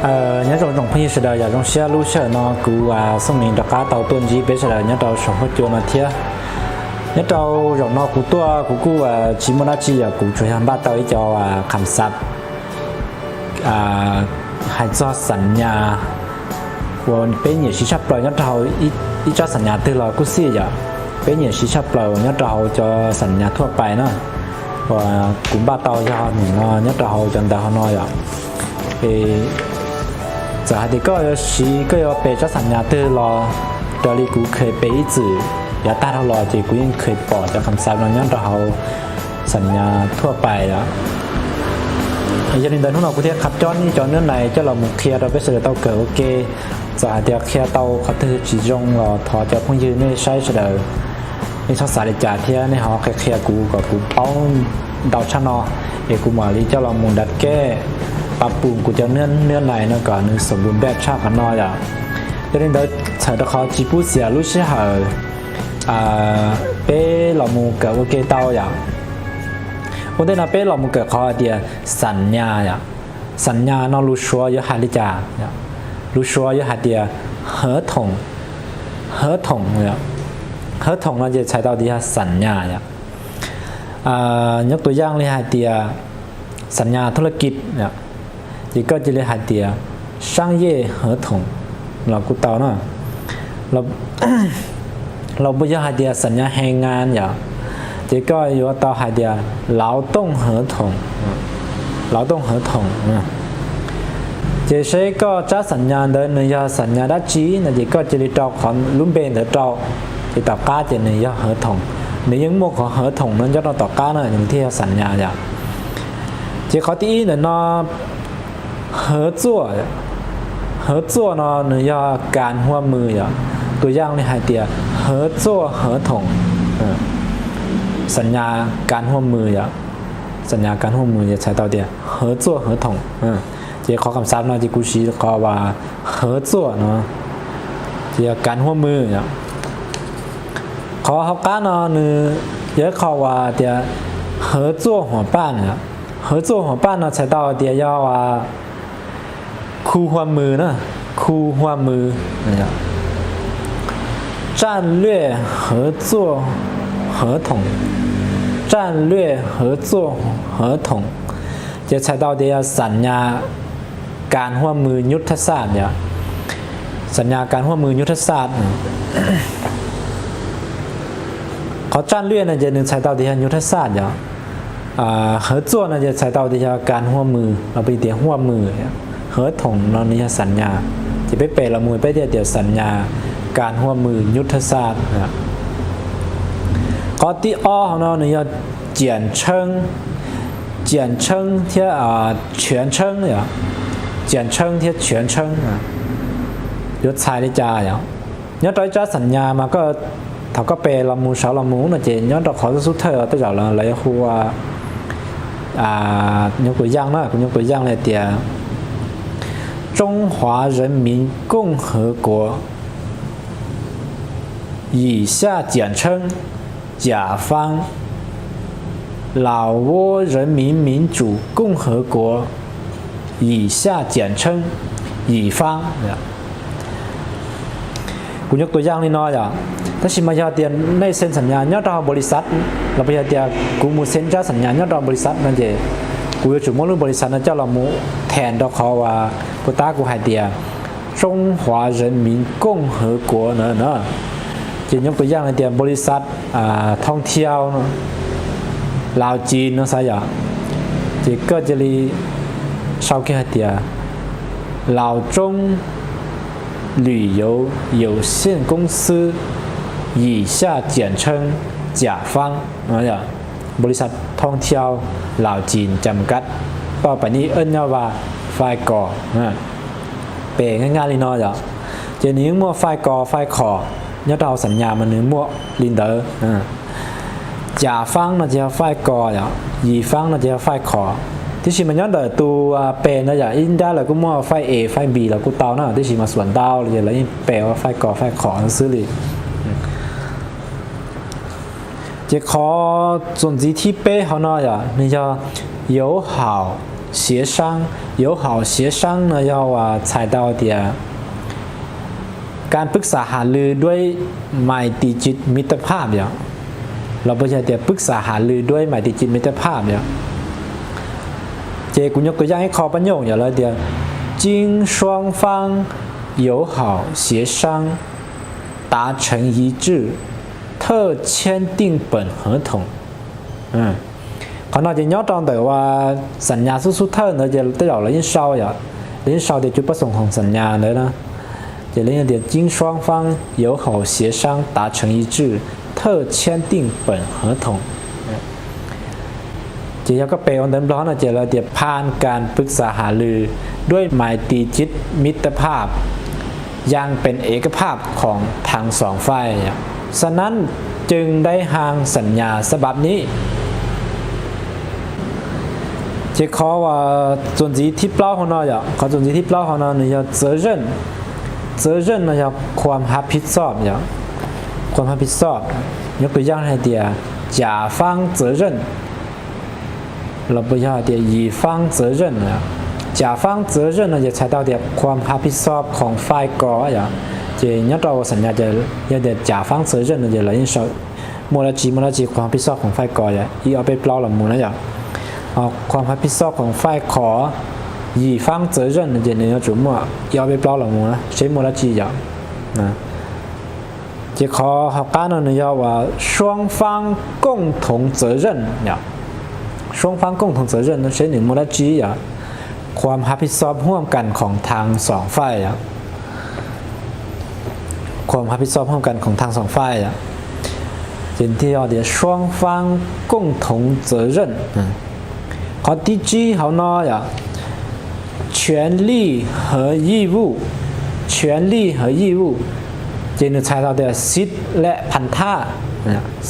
nhớ trong phong như đời giờ trong xe lưu sợ nó cú xong mình đã cá tàu tuần gì bây giờ nhớ trong sống hết chỗ nó thiệt nhớ trong rồi nó cú tua cú chỉ muốn chỉ là cú chơi hàng ba tàu ấy cho khám sát hay cho sẵn nhà của bên nhiều sĩ sắp rồi nhớ trong ít cho sẵn nhà từ là cú xí giờ bên nhiều sĩ sắp rồi nhớ trong cho sẵn nhàทั่วไปnữa và cũng ba tàu cho nó nhớ trong chân tàu nó rồi thì giờ thì có bé cho sẵn nhà từ là đó là cũngเคยไปอีจื่ออย่าตาเราจีกูยังเคยปอจะคำสั่งเราย้อนเราสัญญาทั่วไปแล้วอย่างนี้เดินทุกเรากูเทียบขับจอนี่จอเนื้อในเจ้าเราหมุกเคลียร์เราไปเสือเตาเกิดโอเคจะเดียวเคลียร์เตาเขาถือจีจงเราถอดจากพวกยืนไม่ใช่เฉลยนี่ชอบสายจ่าเทียนี่เขาเคลียร์กูกับกูเป้าดาวชนอเอกูหมาลีเจ้าเราหมุนดัดแก้ปรับปรุงกูจะเนื้อในนั่นก่อนนึกสมบูรณ์แบบชาติกันน้อยอ่ะcho nên đó thời đó họ chỉ bút xia lúc xưa họ bé làm một cái ok tao vậy vấn đề là bé làm một cái họ thì sẵn nhà nó lúc xưa với hai lý trả lúc xưa với hai thì hợp同nóจะใช้到ที่สัญญาเนี่ยยกตัวอย่างเลยhai thìสัญญาธุรกิจเนี่ยอีกก็จะเรียกhai thì 商业合同เรากูเตาเนาะเราไม่ใช่หาเดียสัญญาแรงงานอย่างเจ๊ก็อยู่ว่าเตาหาเดีย劳动合同เจ๊ใช้ก็จะสัญญาเดินเนื้อสัญญาดัชชีนะเจ๊ก็จะได้จอกของลุ้มเบนเถอะจอกที่ต่อก้าเจเนื้อ合同ในยังโมกของ合同นั้นจะต้องต่อก้าเนาะอย่างที่สัญญาอย่างเจ๊เขาที่เนี่ยเนาะ合作เนาะเนื้อการร่วมมืออย่างตัวอย่างในไฮเตีย合作合同สัญญาการร่วมมืออย่างสัญญาการร่วมมือจะใช้ต่อเดีย合作合同เจ้าขอคำศัพท์เนาะที่กูชี้ขอว่า合作เนาะเจ้าการร่วมมืออย่างขอเขาการเนาะเนื้อเยอะขอว่าเดีย合作伙伴เนี่ย合作伙伴เนาะใช้ต่อเดียย่อว่าคู่ร่วมมือนะคู่ร่วมมือเนี่ย战略合作合同战略合作合同จะใช้到ที่สัญญาการร่วมมือยุทธศาสตร์เนี่ยสัญญาการร่วมมือยุทธศาสตร์เขา战略呢จะนึงใช้到ที่ยุทธศาสตร์เนี่ย合作呢จะใช้到ที่การร่วมมือเราไปเดี๋ยวร่วมมือ合同เราเนี่ยสัญญาจะไปเปรละมือไปเดี๋ยวสัญญาการร่วมมือยุทธศาสตร์ข้อที่อ้อของเราเนี่ย简称ที่全称เนี่ย简称ที่全称ยศชายได้จ่าอย่างยศร้อยจ่าสัญญามาก็เขาก็เปรละมือสาวละมือนะเจนยศเราขอสุดเธอตัวเราอะไรหัวยกตัวอย่างนะคุณยกตัวอย่างเลยเดีย中华人民共和国以下简称甲方老挝人民民主共和国以下简称乙方คุณยกตัวอย่างนิดหน่อยอ่ะถ้าชิมายาเตียนในเซ็นสัญญาเนาะเราบริษัทเราไปเตียกูมูเซ็นจ้าสัญญาเนาะเราบริษัทนั่นเองกูจะจุ่มมือบริษัทนั้นเจ้าเรามูแทนดอกเขาว่าพุทธกูให้เดีย中华人民共和国เนอะจะยกตัวอย่างในเดียบริษัทท่องเที่ยวลาวจีนเนาะสายจะก็จะรีเช่าแค่เดียลาวจง旅游有限公司以下简称甲方นะบริษัทท่องเที่ยวลาวจีนจำกัดต่อไปนี้ว่าฝ่ายก่อเปง่ายๆเลยเนาะจะนี้มั่วฝ่ายก่อฝ่ายขอเนี่ยเราสัญญามันนึงมั่วลินเดอร์甲方呢就ฝ่ายก่อ乙方呢就ฝ่ายขอที่ชิมันย้อนเดินตัวเป็นนะอินได้แล้วก็มั่วฝ่าย A ฝ่าย B แล้วก็เตานะที่ชิมาส่วนเตาเลยแล้วแปลว่าฝ่ายก่อฝ่ายขอซื้อเลยจะขอส่วนที่เป้เขาเนาะนี่จะ友好协商友好协商呢要ว่าใช้到เดียการปรึกษาหารือด้วยไมตรีจิตมิตรภาพอย่างเราไม่ใช่แต่ปรึกษาหารือด้วยไมตรีจิตมิตรภาพอย่างเจกูยกตัวอย่างให้คอประโยคอย่างไรเดียว经双方友好协商达成一致特签订本合同เขาน่าจะย้อนตอนแต่ว่าสัญญาสุดๆเท่านั้นจะได้หล่อเลยยิ่งเศร้าอย่างยิ่งเศร้าเดี๋ยวจุดประสงค์ของสัญญาเลยนะจะเรียกเดี๋ยว经双方友好协商达成一致特签订本合同จะยกก็เปลวเดิมร้อนจะเราเดี๋ยวผ่านการปรึกษาหารือด้วยไมตรีจิตมิตรภาพยังเป็นเอกภาพของทางสองฝ่ายฉะนั้นจึงได้หางสัญญาฉบับนี้จะขอว่าส่วนที่เปล่าของเราอย่างขอส่วนที่เปล่าของเราเนี่ย责任呢要ความรับผิดชอบอย่างความรับผิดชอบยกตัวอย่างให้เดีย甲方责任เรา不要เดีย乙方责任นะ甲方责任呢จะใช้到เดียความรับผิดชอบของฝ่ายก่ออย่างจะยัดเราสัญญาจะยัดเดีย甲方责任呢จะเรายิ่ง少มูลจีความรับผิดชอบของฝ่ายก่ออย่างอีเอาไปเปล่าหรือมูลนะอย่างความรับผิดชอบของฝ่ายขอ乙方责任呢就你要琢磨要被包了么呢谁没了记呀จะขอหากการ呢要ว่า双方共同责任呀双方共同责任呢谁หนึ่ง没了记呀ความรับผิดชอบร่วมกันของทางสองฝ่าย呀ความรับผิดชอบร่วมกันของทางสองฝ่าย呀今天要的双方共同责任ข้อที่จีเขาน้อย呀权利和义务权利和义务จะนึกใช้到的สิทธิ์และพันธะ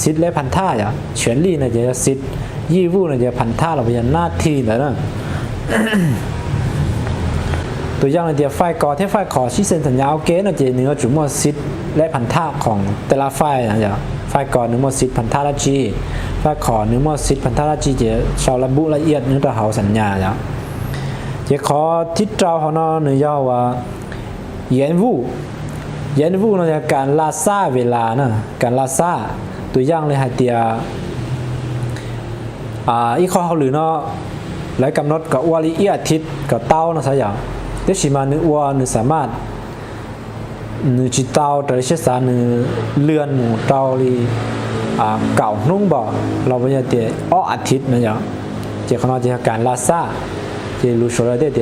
สิทธิ์และพันธะอย่าง权利呢จะสิทธิ์义务呢จะพันธะเราเป็นหน้าที่นะตัวอย่างในเดียวฝ่ายก่อที่ฝ่ายขอชี้เซ็นสัญญาโอเคนะจะนึกจุดมั่วสิทธิ์และพันธะของแต่ละฝ่ายอย่างฝ่ายก่อนึกมั่วสิทธิ์พันธะละจีฝ่ายขอนึกมั่วสิทธิ์พันธะละจีจะชาวระบุละเอียดนึกต่อเขาสัญญาอย่างจะขอทิศเจ้าของเราเนื้อย่อว่าเย็นวูเราจะการลาซาเวลานะการลาซาตัวอย่างเลยฮะเดียอีข้อเขาหรือเนาะและกำหนดกับวาลีเอียทิศกับเต้านะสักอย่างเดี๋ยวชิมานึกว่านึกสามารถนึกจิตเต้าแต่เชื่อสารนึกเลื่อนหมู่เต้าลีเก่านุ่งบ่เราไม่ใช่เดียอาทิตย์นะอย่างเจ้าของเราจะการลาซาจะรู้说了的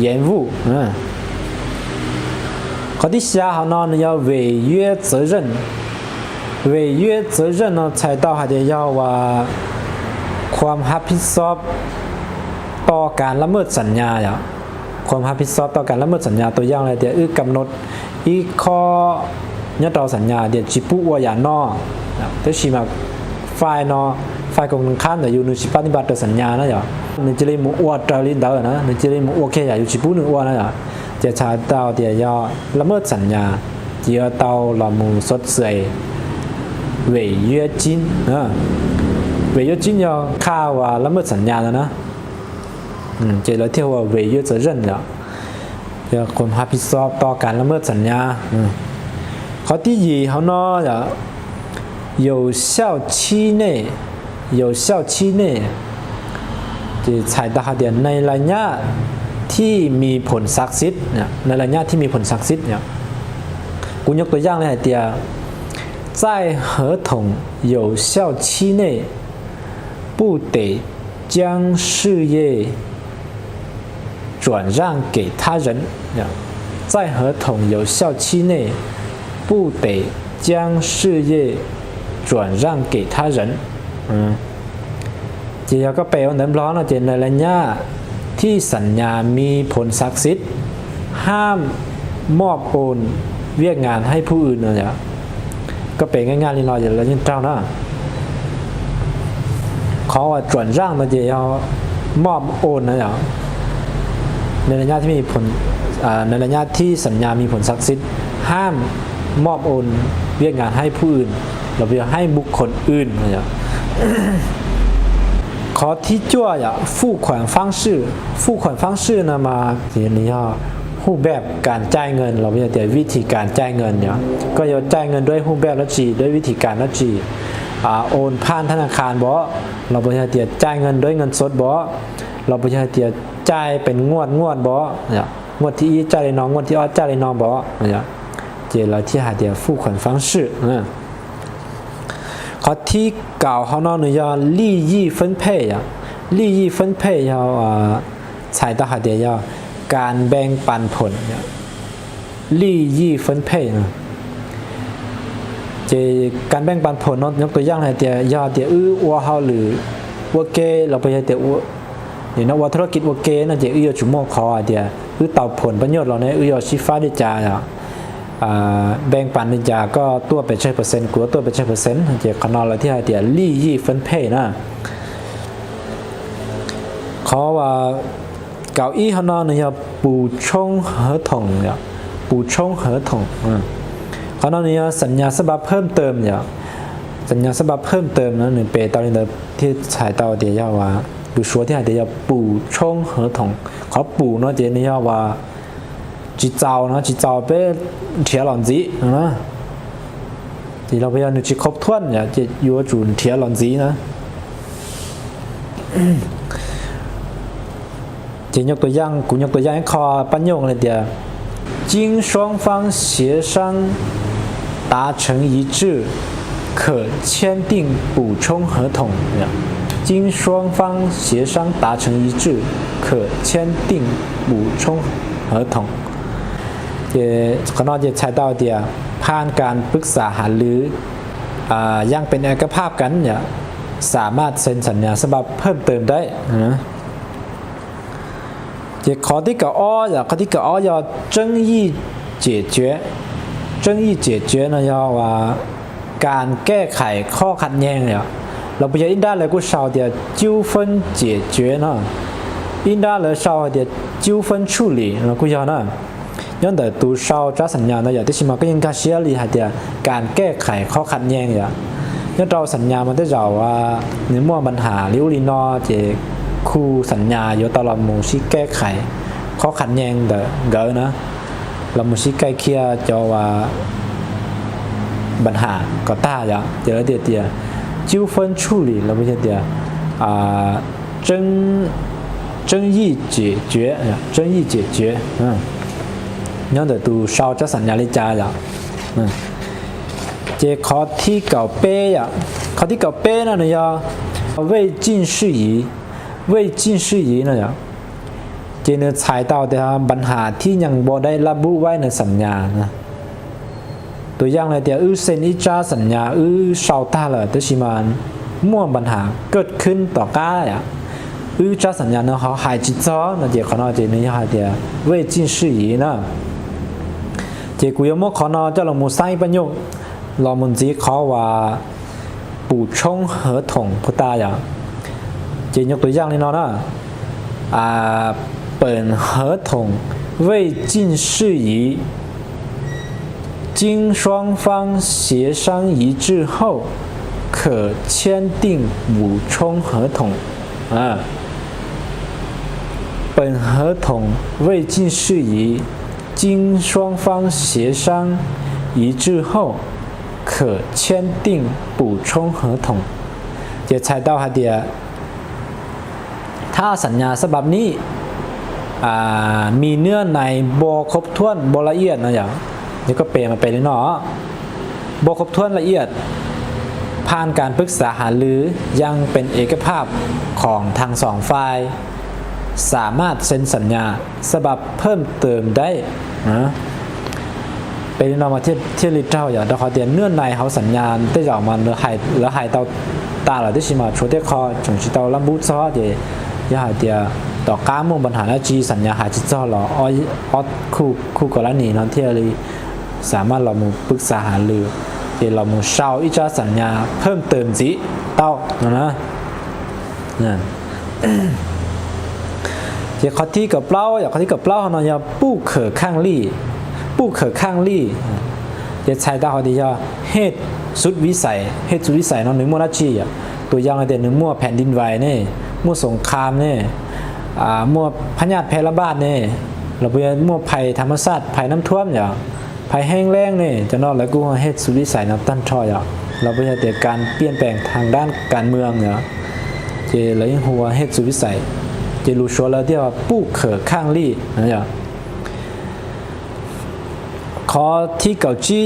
延误ข้อที่4เขาเนาะ要违约责任违约责任เนาะใช้到เขาจะ要ว่าความรับผิดชอบต่อการละเมิดสัญญาอย่างความรับผิดชอบต่อการละเมิดสัญญาตัวอย่างอะไรเดี๋ยวกำหนดอีข้อยัดต่อสัญญาเดี๋ยวจิปุว่าอย่างนอแต่ชิมาฝ่ายกองข้ามแต่อยู่ในชิปฏิบัติสัญญานะอย่างนึกจะเรียกมัวตราลินเดอร์นะนึกจะเรียกมัวแค่อยู่ชิปุนึกว่านะอย่างจะใช้เตาเดียวยอละเมิดสัญญาเดียวเตาละมูสดเสย违约金违约金要ค่าว่าละเมิดสัญญาแล้วนะจะเราเที่ยวว่า违约责任แล้วจะความรับผิดชอบต่อการละเมิดสัญญาข้อที่2เขาเนาะจะ有效期内จะใช้ตาเดียนในระยะที่มีผลศักดิ์สิทธิ์เนี่ยในระยะที่มีผลศักดิ์สิทธิ์เนี่ยกูยกตัวอย่างเลยเดีย在合同有效期内不得将事业转让给他人在合同有效期内不得将事业转让给他人จะก็แปลว่าน้ำร้อนจะในระยะที่สัญญามีผลศักดิ์สิทธิ์ห้ามมอบโอนเวียกงานให้ผู้อื่นเนี่ยก็เป็นง่ายๆนิดหน่อยอย่างไรยิ่งเจ้านะเขาว่า转让มันจะเอามอบโอนนะอย่างในระยะที่มีผลในระยะที่สัญญามีผลศักดิ์สิทธิ์ห้ามมอบโอนเวียกงานให้ผู้อื่นเราไปให้บุคคลอื่นนะอย่าง ขอที่จั่วอย่า付款方式付款方式นะมาทีนี้รูปแบบการจ่ายเงินเราไม่ได้วิธีการจ่ายเงินเนี่ยก็จะจ่ายเงินด้วยรูปแบบละจีด้วยวิธีการละจีโอนผ่านธนาคารบ่เราไม่ได้จ่ายเงินด้วยเงินสดบ่เราไม่ได้จ่ายเป็นงวดบ่เนี่ยงวดที่จ่ายเลยน้องงวดที่จ่ายเลยน้องบ่เนี่ยเจเราที่หาเดีย付款方式ข้อที่เก่าเขาเนาะเนี่ย利益分配อ่ะ利益分配要ใช้ต่อหาเดียการแบ่งปันผลเนี่ย利益分配นะเจการแบ่งปันผลเนาะยกตัวอย่างให้เดียเดียว่าเฮาหรือว่าเกเราไปเดียเนี่ยนะว่าธุรกิจว่าเกนะเจจุ่มขอเดียเต่าผลประโยชน์เราเนี่ยชิฟ้าดิจาอ่ะแบ่งปันดิจาก็ตัวเป็น%กูตัวเป็น%เจขนอเราที่เดีย利益分配นะขอว่าเก้าอี้เขาเนาะเนี่ย补充合同เนี่ย补充合同เขาเนาะเนี่ยสัญญาฉบับเพิ่มเติมเนี่ยสัญญาฉบับเพิ่มเติมนะ1ปีตอนนี้ที่ฉาย到底要ว่า比如说ที่เดียว补充合同เขา补เนาะเจนี่ว่าจีเจ้าเนาะจีเจ้าไปเทียหลอนจีนะที่เราพยายามจะครบถ้วนเนี่ยจะอยู่จุนเทียหลอนจีนะยกตัวอย่างกูยกตัวอย่างให้คอปั้นโยงเลยเดียว经双方协商达成一致可签订补充合同经双方协商达成一致可签订补充合同ขณะจะใช้ต่อเดียวผ่านการปรึกษาหารือยังเป็นเอกภาพกันเนี่ยสามารถเซ็นสัญญาฉบับเพิ่มเติมได้นะข้อที่ข้อที่争议解决争议解决นะว่าการแก้ไขข้อขัดแย้งเนี่ยเรา不要应该来个少点纠纷解决呢应该来少点纠纷处理那个要呢ย้อนแต่ตูเช่าจ้าสัญญาเนาะอย่างที่ชิมาก็ยังการเชียร์ลีหาเดียการแก้ไขข้อขัดแย้งเนี่ยย้อนเราสัญญามันได้เราว่าเนื้อมั่วปัญหาลิวลีนอเจคู่สัญญาอยู่ตลอดมูชิแก้ไขข้อขัดแย้งเด้อเกอนะเรามูชิใกล้เคียจะว่าปัญหาก็ต้าอย่างเดี๋ยวเดีย纠纷处理เราไม่ใช่เดีย争议解决争议解决ย้อนแต่ดูเช่าจะสัญญาลิจาอย่างเจข้อที่เก่าเป้อย่างข้อที่เก่าเป้นั่นเนี่ย未尽事宜未尽事宜นะอย่างเจเนื้อใช้ต่อแต่ปัญหาที่ยังบ่ได้ระบุไว้ในสัญญานะตัวอย่างอะไรเดียวเซ็นอิจาสัญญาเช่าตาเลยแต่ชิมันมั่วปัญหาเกิดขึ้นต่อก้าอย่างจ้าสัญญาเนาะเขาหายจิตจ้อนะเจขอนอเจนี่หายเดียว未尽事宜นะเจกุยมขอนอเจ้าหลวงมูไซปัญญงเรามุนจีเขาว่าปูช่งเหอถงพุตาอย่างเจยกตัวอย่างนี่เนาะนะเปิดเหอถง未尽事宜经双方协商一致后可签订补充合同本合同未尽事宜经双方协商一致后可签订补充合同จะใช้ต่อหาเดียถ้าสัญญาฉบับนี้มีเนื้อในบ่ครบถ้วนบ่ละเอียดนะอย่างนี่ก็เปลี่ยนมาเป็นเนาะบ่ครบถ้วนละเอียดผ่านการปรึกษาหารือยังเป็นเอกภาพของทั้งสองฝ่ายสามารถเซ็นสัญญาฉบับเพิ่มเติมได้นะเป็นนอมาเที่ยวลิเจ้าอย่างดอกเขาเตียนเนื่อในเขาสัญญาได้จากมันแล้วหายเตาตาเราได้ชิมาชัวเที่ยคอจงชิเตาลำบุซอเดียหายเตียต่อการมุ่งปัญหาและจีสัญญาหายจิตจ้อหรอคู่กรณีนั้นเที่ยวเลยสามารถเรามุปรึกษาหารือเดี๋ยวเรามุเช่าอิจาสัญญาเพิ่มเติมจีเต้านะเดี๋ยวข้อที่กับเล่าอย่างข้อที่กับเล่าเนาะอย่าปู้เขอข้างลี่ปู้เขอข้างลี่จะใช้ได้เขาดีว่าเหตุสุดวิสัยเนาะหนึ่งมั่วนาชีตัวอย่างอะไรเด่นหนึ่งมั่วแผ่นดินไหวนี่ มั่วสงครามเนี่ยมั่วพญาติแพร่ระบาดเนี่ยเราไปมั่วภัยธรรมชาติภัยน้ำท่วมอย่างภัยแห้งแล้งเนี่ยจะนอกแล้วกูเฮ็ดสุริสัยน้ำตั้นทอยเราไปเจอการเปลี่ยนแปลงทางด้านการเมืองเนี่ยเจเลยหัวเฮ็ดสุริสัยเจรู้ชัวร์แล้วที่ว่าปู้เขอข้างลี่นะข้อที่เก้าจี้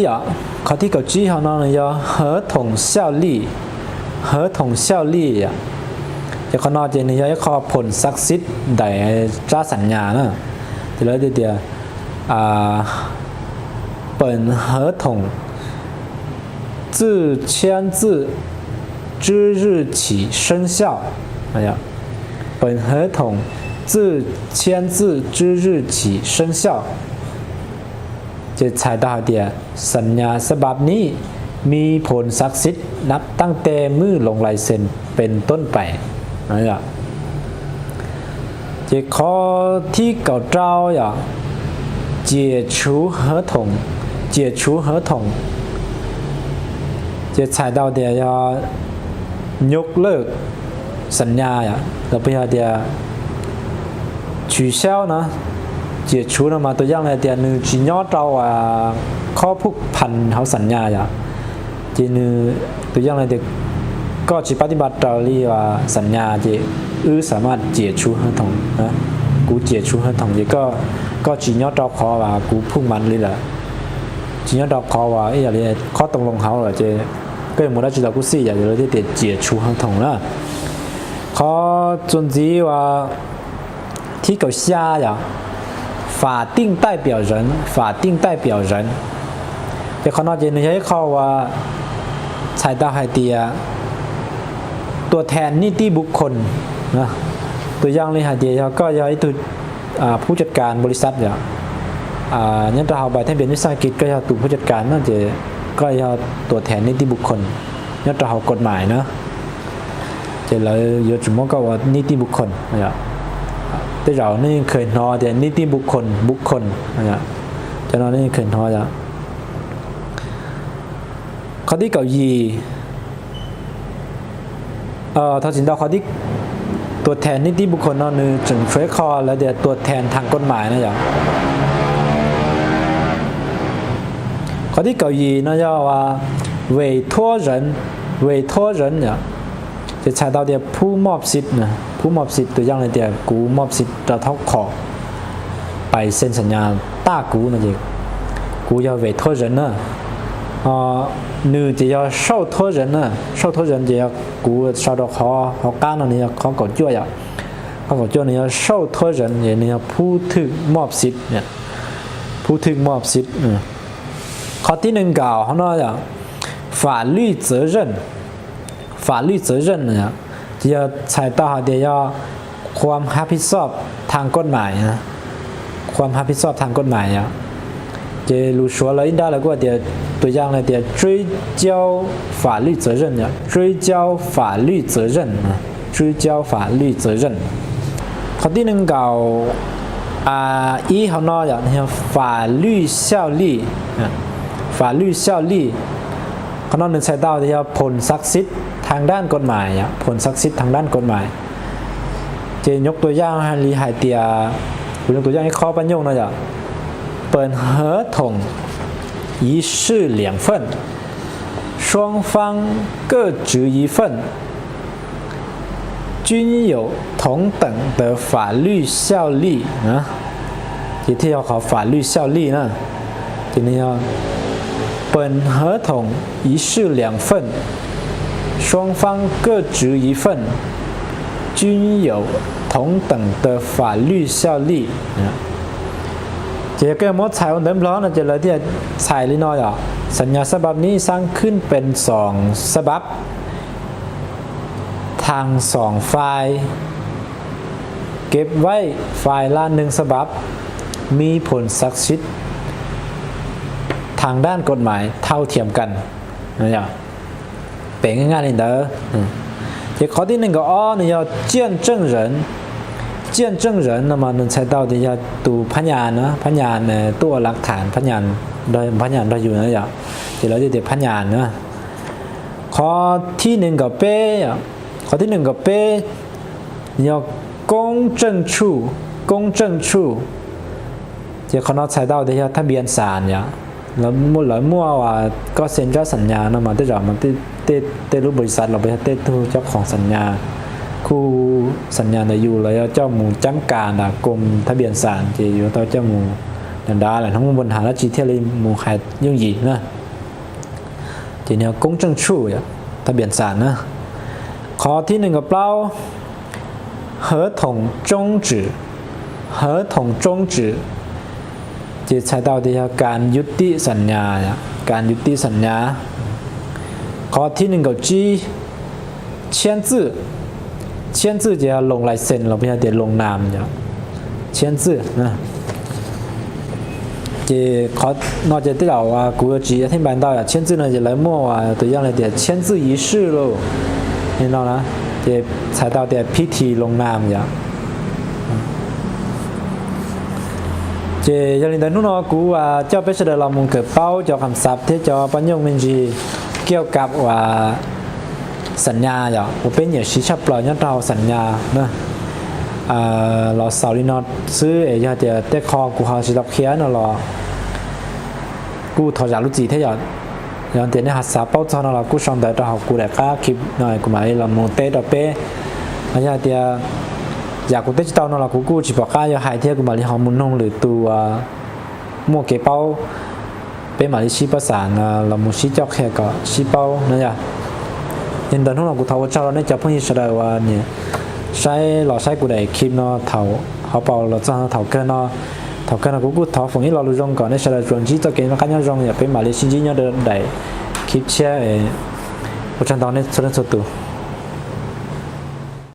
ข้อที่เก้าจี้เขาเนาะเนี่ย合同效力合同效力จะข้อนอกเจเนี่ยข้อผลศักดิ์สิทธิ์ใดจ้าสัญญานะทีละเดียว本合同自签字之日起生效哎呀本合同自签字之日起生效จะใช้ได้เดียสัญญาฉบับนี้มีผลศักดิ์สิทธิ์นับตั้งแต่มือลงลายเซ็นเป็นต้นไปนะจะข้อที่เก่าเจ้า解除合同解除合同จะใช้ได้เดียยกเลิกสัญญาเราไปเดีย取消นะ解除นะมาตัวอย่างเลยเดียนึงจีนยอดเราข้อผูกพันเขาสัญญาจีนึงตัวอย่างเลยเดียก็จีปฏิบัติเราเรียกว่าสัญญาจีสามารถ解除合同นะกู解除合同จีก็จีนยอดเราขอว่ากูพุ่งมันเลยแหละจีนยอดเราขอว่าอะไรข้อตกลงเขาเหรอจีก็ยังไม่ได้จีเรากูสี่อย่างเดียวที่เดีย解除合同นะข้อจนจีว่าที่เก่าเสีย法定代表人法定代表人จะข้อนอกจากนี้ให้เข้าว่าใช้ได้ให้เดียตัวแทนนิติบุคคลนะตัวอย่างเลยให้เดียก็ย้ายตัวผู้จัดการบริษัทเนี่ยเนี่ยถ้าเอาใบทะเบียนวิสาหกิจก็จะตัวผู้จัดการนั่นจะก็จะตัวแทนนิติบุคคลเนี่ยถ้าเอากฎหมายนะจะเราเยอะจุดมั่งก็ว่านิติบุคคลเนี่ยแต่เรานี่เคยนอแต่นิติบุคคลนะจะนอนี่เคยนอจ้ะข้อที่เก่ายีถ้าสินดาข้อที่ตัวแทนนิติบุคคลนั่นคือจึงเฟซคอแล้วเดี๋ยวตัวแทนทางกฎหมายนะจ๊ะข้อที่เก่ายีนั่นจะว่า委托人เนี่ยจะใช้到เดียวผู้มอบสิทธิ์นะผู้มอบสิทธิ์ตัวอย่างเลยเดียวกูมอบสิทธิ์เราเท่าขอไปเซ็นสัญญาต้ากูนะจ๊ะกู要委托人呢女就要受托人呢受托人就要กู受到เขาการนั่นเนี่ยเขาก่อจ้วยเขาก่อจ้วยเนี่ย受托人เนี่ยผู้ถูกมอบสิทธิ์เนี่ยผู้ถูกมอบสิทธิ์ข้อที่หนึ่งกล่าวเขาเนาะ法律责任法律责任เนี่ยจะใช้ต่อเดียวความรับผิดชอบทางกฎหมายนะความรับผิดชอบทางกฎหมายจะรู้ชัวร์เลยได้แล้วก็เดี๋ยวตัวอย่างเลยเดี๋ยว追究法律责任เนี่ย追究法律责任追究法律责任ข้อที่หนึ่งเก่าอีเขาเนาะเนี่ย法律效力法律效力เขาเนาะหนึ่งใช้ต่อเดียวผลศักดิ์สิทธิ์ทางด้านกฎหมายผลศักดิ์สิทธิ์ทางด้านกฎหมายจะยกตัวอย่างให้ลีหายเตียยกตัวอย่างให้ข้อปัญญงนะจ๊ะ本合同一式两份双方各执一份均有同等的法律效力นะที่要考法律效力呢ทีนี้本合同一式两份双方各执一份均有同等的法律效力จะแก้มดฉายวันเดิมร้อนจะเลยที่ฉายลินอยสัญญาฉบับนี้สร้างขึ้นเป็น2ฉบับทาง2ฝ่ายเก็บไว้ฝ่ายละ1ฉบับมีผลศักดิ์สิทธิ์ทางด้านกฎหมายเท่าเทียมกันนะจ๊ะเป็นง่ายๆเลยเด้อข้อที่1ก็เนี่ย见证人见证人那么能猜到的要读พยานนะพยานตัวหลักฐานพยานโดยพยานเราอยู่นะจ๊ะเดี๋ยวเราจะเดี๋ยวพยานนะข้อที่1ก็เป้ข้อที่1ก็เป้要公证处公证处จะเขาใช้到的ทะเบียนศาลเนี่ยแล้วมั่วว่าก็เซ็นเจ้าสัญญาเนาะมาได้จากมันเต้รูปบริษัทเราไปเต้ทูเจ้าของสัญญาคู่สัญญาในอยู่แล้วเจ้าหมูจังการกรมทะเบียนศาลจะอยู่ต่อเจ้าหมูดันดาแหละทั้งบนหาและจีเทียริหมูขายยุ่งหยีนะทีนี้公证处ทะเบียนศาลนะข้อที่หนึ่งกับเรา合同终止合同终止จะใช้到ที่การยุติสัญญาการยุติสัญญาข้อที่หนึ่งกับจี签字签字จะลงลายเซ็นเราไม่ใช่เดี๋ยวลงนามเนี่ย签字นะจะขอนอกจากที่เราว่ากูจีอธิบาย到签字呢จะ来默ว่าตัวอย่างเลยเดี๋ยว签字仪式咯你知道นะจะใช้到เดี๋ยวพิธีลงนามเนี่ยเจยันลินดันทุนอกูว่าเจ้าเป็นเสด็จเรามุงเกิดเป้าเจ้าคำศัพท์ที่เจ้าปัญญงมินจีเกี่ยวกับว่าสัญญาอย่างว่าเป็นอย่างชี้ชับปล่อยยันเราสัญญาเนอะเราสาวลินอซื้อเอยาเดียเตะคอกูหาสิรับเขียนเนาะหรอกูถอดจากลูกจีเท่าอย่างเดียนี่หัดสาเป้าทอนเรากูชอบแต่เรากูแต่ก้าคลิปหน่อยกูหมายเราโมเตต่อเป้อยาเดียอยากกูเต้นเตาเนาะกูจีบอกก้าอย่าหายเที่ยวกูมาลิฮอมุนนงหรือตัวมั่วเก็บเป้าเป็นมาลิชีภาษาเรามุชีเจ้าแค่ก็ชีเป้านะจ๊ะยันดันทุนเรากูทว่าเจ้าเราเนี่ยจะเพิ่งยินได้ว่าเนี่ยใช้เราใช้กูได้คลิปเนาะเถาเขาเป่าเราจะเถาเกินเนาะเถาเกินกูเถาฝั่งนี้เรารู้จงก่อนในชาติจวนที่จะเกินมาขั้นยอดจงอย่าเป็นมาเลเซียยิ่งยอดเดินได้คลิปแชร์ผู้ชันตอนนี้สุดสุดตัว